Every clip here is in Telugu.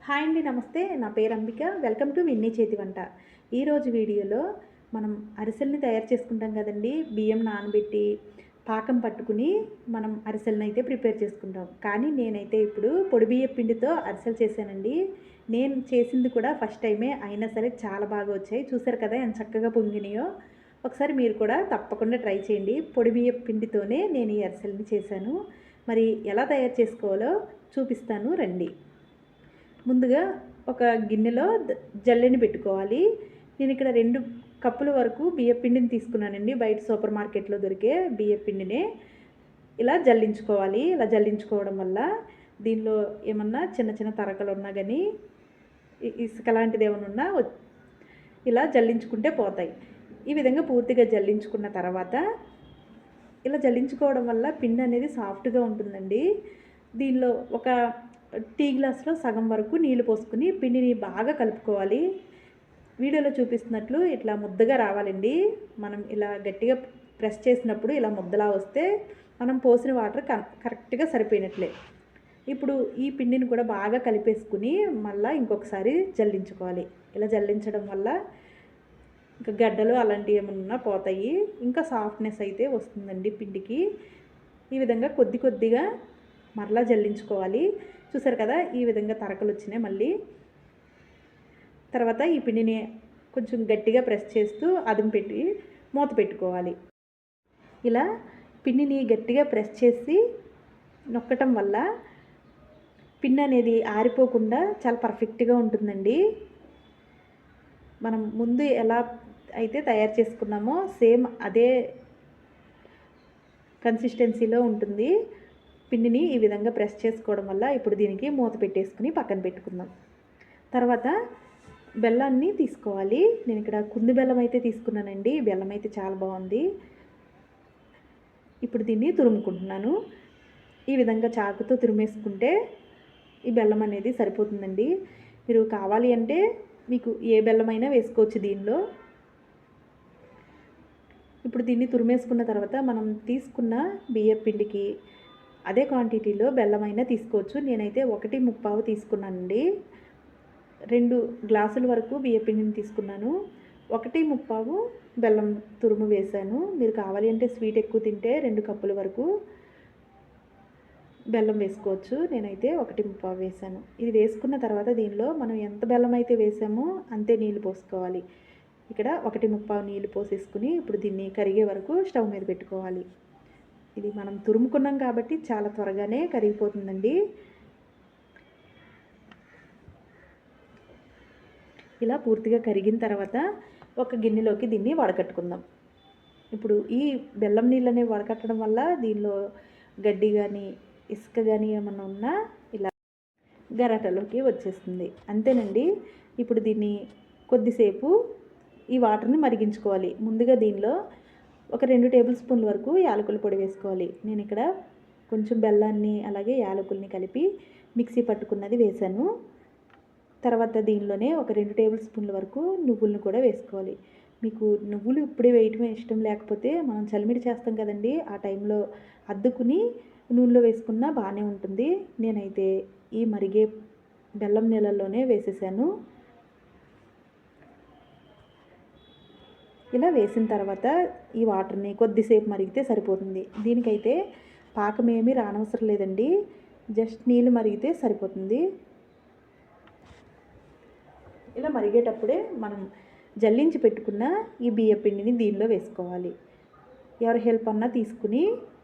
హాయ్ అండి, నమస్తే. నా పేరు అంబిక. వెల్కమ్ టు విన్నీ చేతి వంట. ఈరోజు వీడియోలో మనం అరిసెల్ని తయారు చేసుకుంటాం కదండి. బియ్యం నానబెట్టి పాకం పట్టుకుని మనం అరిసెలను అయితే ప్రిపేర్ చేసుకుంటాం. కానీ నేనైతే ఇప్పుడు పొడి బియ్యం పిండితో అరిసెలు చేశానండి. నేను చేసింది కూడా ఫస్ట్ టైమే అయినా సరే చాలా బాగా వచ్చాయి. చూసారు కదా ఎంత చక్కగా పొంగినాయో. ఒకసారి మీరు కూడా తప్పకుండా ట్రై చేయండి. పొడి బియ్యం పిండితోనే నేను ఈ అరిసెల్ని చేశాను. మరి ఎలా తయారు చేసుకోవాలో చూపిస్తాను రండి. ముందుగా ఒక గిన్నెలో జల్లెని పెట్టుకోవాలి. నేను ఇక్కడ 2 కప్పుల వరకు బియ్యపిండిని తీసుకున్నానండి. బయట సూపర్ మార్కెట్లో దొరికే బియ్యపిండినే ఇలా జల్లించుకోవాలి. ఇలా జల్లించుకోవడం వల్ల దీనిలో ఏమన్నా చిన్న చిన్న తరకలు ఉన్నా కానీ ఇసుక లాంటిది ఏమైనా ఉన్నా ఇలా జల్లించుకుంటే పోతాయి. ఈ విధంగా పూర్తిగా జల్లించుకున్న తర్వాత ఇలా జల్లించుకోవడం వల్ల పిండి అనేది సాఫ్ట్గా ఉంటుందండి. దీనిలో ఒక టీ గ్లాస్లో సగం వరకు నీళ్లు పోసుకుని పిండిని బాగా కలుపుకోవాలి. వీడియోలో చూపిస్తున్నట్లు ఇట్లా ముద్దగా రావాలండి. మనం ఇలా గట్టిగా ప్రెస్ చేసినప్పుడు ఇలా ముద్దలా వస్తే మనం పోసిన వాటర్ కరెక్ట్గా సరిపోయినట్లే. ఇప్పుడు ఈ పిండిని కూడా బాగా కలిపేసుకుని మళ్ళీ ఇంకొకసారి జల్లించుకోవాలి. ఇలా జల్లించడం వల్ల ఇంకా గడ్డలు అలాంటివి ఏమన్నా పోతాయి. ఇంకా సాఫ్ట్నెస్ అయితే వస్తుందండి పిండికి. ఈ విధంగా కొద్ది కొద్దిగా మరలా జల్లించుకోవాలి. చూసారు కదా ఈ విధంగా తరకలు వచ్చినాయి. మళ్ళీ తర్వాత ఈ పిండిని కొంచెం గట్టిగా ప్రెస్ చేస్తూ అదుము పెట్టి మూత పెట్టుకోవాలి. ఇలా పిండిని గట్టిగా ప్రెస్ చేసి నొక్కటం వల్ల పిండి అనేది ఆరిపోకుండా చాలా పర్ఫెక్ట్గా ఉంటుందండి. మనం ముందు ఎలా అయితే తయారు చేసుకున్నామో సేమ్ అదే కన్సిస్టెన్సీలో ఉంటుంది. పిండిని ఈ విధంగా ప్రెస్ చేసుకోవడం వల్ల ఇప్పుడు దీనికి మూత పెట్టేసుకుని పక్కన పెట్టుకుందాం. తర్వాత బెల్లాన్ని తీసుకోవాలి. నేను ఇక్కడ కుంది బెల్లం అయితే తీసుకున్నానండి. బెల్లం అయితే చాలా బాగుంది. ఇప్పుడు దీన్ని తురుముకుంటున్నాను. ఈ విధంగా చాకుతో తురిమేసుకుంటే ఈ బెల్లం అనేది సరిపోతుందండి. మీరు కావాలి అంటే మీకు ఏ బెల్లమైనా వేసుకోవచ్చు దీనిలో. ఇప్పుడు దీన్ని తురిమేసుకున్న తర్వాత మనం తీసుకున్న బియ్యం పిండికి అదే క్వాంటిటీలో బెల్లమైనా తీసుకోవచ్చు. నేనైతే 1/3 తీసుకున్నానండి. 2 గ్లాసుల వరకు బియ్యం పిండిని తీసుకున్నాను. 1/3 బెల్లం తురుము వేశాను. మీరు కావాలి అంటే స్వీట్ ఎక్కువ తింటే 2 కప్పుల వరకు బెల్లం వేసుకోవచ్చు. నేనైతే 1/3 వేశాను. ఇది వేసుకున్న తర్వాత దీనిలో మనం ఎంత బెల్లం అయితే వేసామో అంతే నీళ్ళు పోసుకోవాలి. ఇక్కడ 1/3 నీళ్ళు పోసేసుకుని ఇప్పుడు దీన్ని కరిగే వరకు స్టవ్ మీద పెట్టుకోవాలి. ఇది మనం తురుముకున్నాం కాబట్టి చాలా త్వరగానే కరిగిపోతుందండి. ఇలా పూర్తిగా కరిగిన తర్వాత ఒక గిన్నెలోకి దీన్ని వడకట్టుకుందాం. ఇప్పుడు ఈ బెల్లం నీళ్ళని వడకట్టడం వల్ల దీనిలో గడ్డి కానీ ఇసుక కానీ ఏమన్నా ఉన్నా ఇలా గరాటలోకి వచ్చేస్తుంది. అంతేనండి. ఇప్పుడు దీన్ని కొద్దిసేపు ఈ వాటర్ని మరిగించుకోవాలి. ముందుగా దీనిలో ఒక 2 టేబుల్ స్పూన్ల వరకు యాలకుల పొడి వేసుకోవాలి. నేను ఇక్కడ కొంచెం బెల్లాన్ని అలాగే యాలకుల్ని కలిపి మిక్సీ పట్టుకున్నది వేశాను. తర్వాత దీనిలోనే ఒక 2 టేబుల్ స్పూన్ల వరకు నువ్వులను కూడా వేసుకోవాలి. మీకు నువ్వులు ఇప్పుడే వేయటమే ఇష్టం లేకపోతే మనం చలిమిడి చేస్తాం కదండి, ఆ టైంలో అద్దుకుని నూనెలో వేసుకున్నా బాగానే ఉంటుంది. నేనైతే ఈ మరిగే బెల్లం నీళ్ళల్లోనే వేసేసాను. ఇలా వేసిన తర్వాత ఈ వాటర్ని కొద్దిసేపు మరిగితే సరిపోతుంది. దీనికైతే పాకం ఏమీ రానవసరం లేదండి. జస్ట్ నీళ్ళు మరిగితే సరిపోతుంది. ఇలా మరిగేటప్పుడే మనం జల్లించి పెట్టుకున్న ఈ బియ్య పిండిని దీనిలో వేసుకోవాలి. ఎవరి హెల్ప్ అన్నా తీసుకుని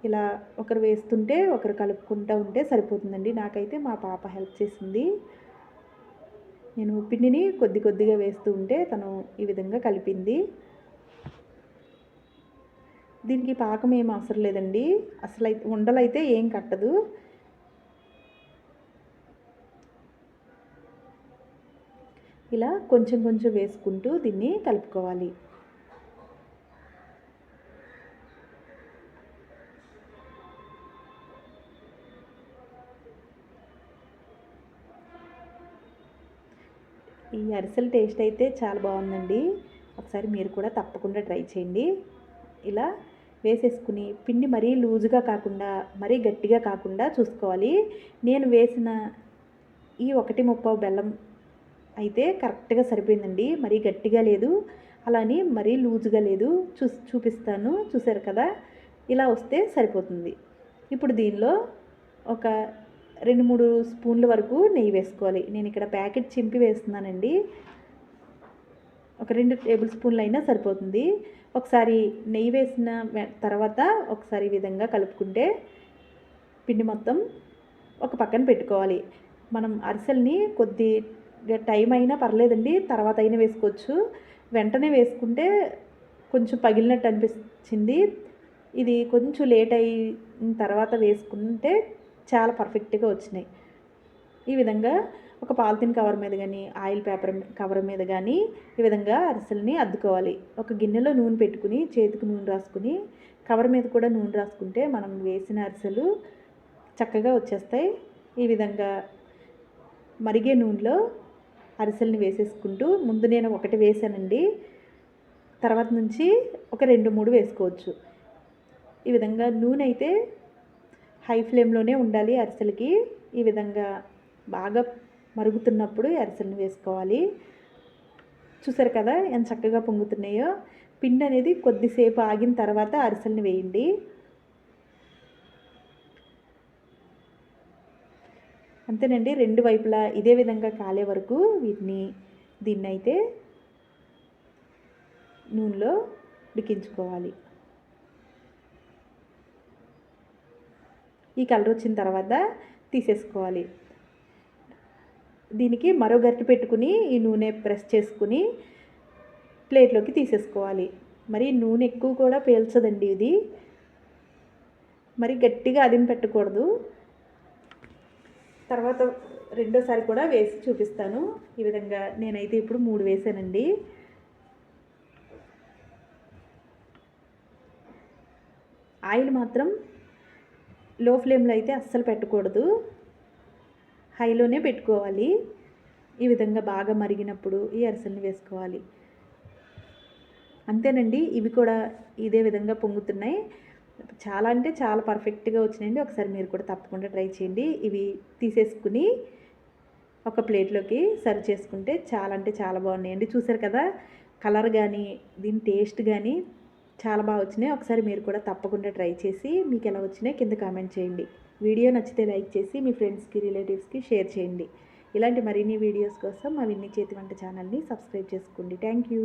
ఇలా ఒకరు వేస్తుంటే ఒకరు కలుపుకుంటూ ఉంటే సరిపోతుందండి. నాకైతే మా పాప హెల్ప్ చేసింది. నేను పిండిని కొద్ది కొద్దిగా వేస్తూ ఉంటే తను ఈ విధంగా కలిపింది. దీనికి పాకం ఏం అవసరం లేదండి. అసలైతే ఉండలైతే ఏం కట్టదు. ఇలా కొంచెం కొంచెం వేసుకుంటూ దీన్ని కలుపుకోవాలి. ఈ అరిసెల టేస్ట్ అయితే చాలా బాగుందండి. ఒకసారి మీరు కూడా తప్పకుండా ట్రై చేయండి. ఇలా వేసేసుకుని పిండి మరీ లూజుగా కాకుండా మరీ గట్టిగా కాకుండా చూసుకోవాలి. నేను వేసిన ఈ 1/3 బెల్లం అయితే కరెక్ట్గా సరిపోయిందండి. మరీ గట్టిగా లేదు, అలాని మరీ లూజుగా లేదు. చూపిస్తాను, చూసారు కదా, ఇలా వస్తే సరిపోతుంది. ఇప్పుడు దీనిలో ఒక 2-3 స్పూన్ల వరకు నెయ్యి వేసుకోవాలి. నేను ఇక్కడ ప్యాకెట్ చింపి వేస్తున్నానండి. ఒక 2 టేబుల్ స్పూన్లు అయినా సరిపోతుంది. ఒకసారి నెయ్యి వేసిన తర్వాత ఒకసారి ఈ విధంగా కలుపుకుంటే పిండి మొత్తం ఒక పక్కన పెట్టుకోవాలి. మనం అరిసెల్ని కొద్దిగా టైం అయినా పర్లేదండి, తర్వాత అయినా వేసుకోవచ్చు. వెంటనే వేసుకుంటే కొంచెం పగిలినట్టు అనిపించింది. ఇది కొంచెం లేట్ అయిన తర్వాత వేసుకుంటే చాలా పర్ఫెక్ట్గా వచ్చినాయి. ఈ విధంగా ఒక పాలిథిన్ కవర్ మీద కానీ ఆయిల్ పేపర్ కవర్ మీద కానీ ఈ విధంగా అరిసెల్ని అద్దుకోవాలి. ఒక గిన్నెలో నూనె పెట్టుకుని చేతికి నూనె రాసుకుని కవర్ మీద కూడా నూనె రాసుకుంటే మనం వేసిన అరిసెలు చక్కగా వచ్చేస్తాయి. ఈ విధంగా మరిగే నూనెలో అరిసెల్ని వేసేసుకుంటూ, ముందు నేను ఒకటి వేసానండి, తర్వాత నుంచి ఒక 2-3 వేసుకోవచ్చు. ఈ విధంగా నూనె అయితే హై ఫ్లేమ్లోనే ఉండాలి అరిసెలకి. ఈ విధంగా బాగా మరుగుతున్నప్పుడు అరిసెలను వేసుకోవాలి. చూసారు కదా ఎంత చక్కగా పొంగుతున్నాయో. పిండి అనేది కొద్దిసేపు ఆగిన తర్వాత అరిసెలను వేయండి. అంతేనండి, 2 వైపులా ఇదే విధంగా కాలే వరకు దీన్నైతే నూనెలో ఉడికించుకోవాలి. ఈ కలర్ వచ్చిన తర్వాత తీసేసుకోవాలి. దీనికి మరో గరిటె పెట్టుకుని ఈ నూనె ప్రెస్ చేసుకుని ప్లేట్లోకి తీసేసుకోవాలి. మరి నూనె ఎక్కువ కూడా పీల్చదండి ఇది, మరి గట్టిగా అదిమి పెట్టకూడదు. తర్వాత రెండోసారి కూడా వేసి చూపిస్తాను. ఈ విధంగా నేనైతే ఇప్పుడు 3 వేసానండి. ఆయిల్ మాత్రం లో ఫ్లేమ్లో అయితే అస్సలు పెట్టకూడదు, హైలోనే పెట్టుకోవాలి. ఈ విధంగా బాగా మరిగినప్పుడు ఈ అరిసెల్ని వేసుకోవాలి. అంతేనండి, ఇవి కూడా ఇదే విధంగా పొంగుతున్నాయి. చాలా అంటే చాలా పర్ఫెక్ట్గా వచ్చినాయండి. ఒకసారి మీరు కూడా తప్పకుండా ట్రై చేయండి. ఇవి తీసేసుకుని ఒక ప్లేట్లోకి సర్వ్ చేసుకుంటే చాలా అంటే చాలా బాగున్నాయండి. చూసారు కదా, కలర్ కానీ దీని టేస్ట్ కానీ చాలా బాగా వచ్చినాయి. ఒకసారి మీరు కూడా తప్పకుండా ట్రై చేసి మీకు ఎలా వచ్చినాయి కింద కామెంట్ చేయండి. వీడియో నచ్చితే లైక్ చేసి మీ ఫ్రెండ్స్కి రిలేటివ్స్కి షేర్ చేయండి. ఇలాంటి మరిన్ని వీడియోస్ కోసం మా విన్నీ చేతి వంట ఛానల్ని సబ్స్క్రైబ్ చేసుకోండి. Thank you.